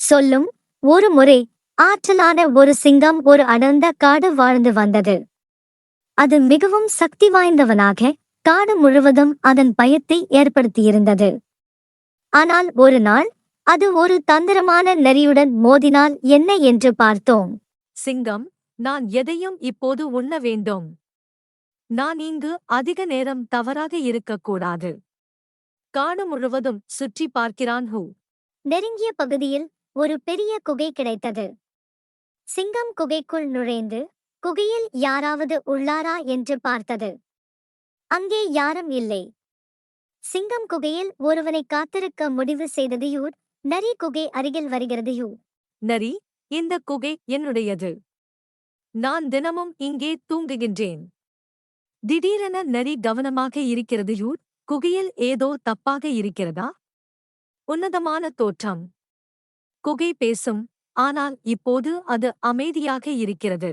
சொல்லும் ஒரு முறை ஆற்றலான ஒரு சிங்கம் ஒரு அடர்ந்த காடு வாழ்ந்து வந்தது. அது மிகவும் சக்தி வாய்ந்தவனாக காடு முழுவதும் அதன் பயத்தை ஏற்படுத்தியிருந்தது. ஆனால் ஒரு நாள் அது ஒரு தந்திரமான நரியுடன் மோதினால் என்ன என்று பார்த்தோம். சிங்கம், நான் எதையும் இப்போது உண்ண வேண்டும். நான் இங்கு அதிக நேரம் தவறாக இருக்கக்கூடாது. காடு முழுவதும் சுற்றி பார்க்கிறான் ஹூ. நெருங்கிய பகுதியில் ஒரு பெரிய குகை கிடைத்தது. சிங்கம் குகைக்குள் நுழைந்து குகையில் யாராவது உள்ளாரா என்று பார்த்தது. அங்கே யாரும் இல்லை. சிங்கம் குகையில் ஒருவனை காத்திருக்க முடிவு செய்தது. நரி குகை அருகில் வருகிறது. நரி, இந்த குகை என்னுடையது. நான் தினமும் இங்கே தூங்குகின்றேன். திடீரென நரி கவனமாக இருக்கிறது. குகையில் ஏதோ தப்பாக இருக்கிறதா? உன்னதமான தோற்றம். குகை பேசும், ஆனால் இப்போது அது அமைதியாக இருக்கிறது.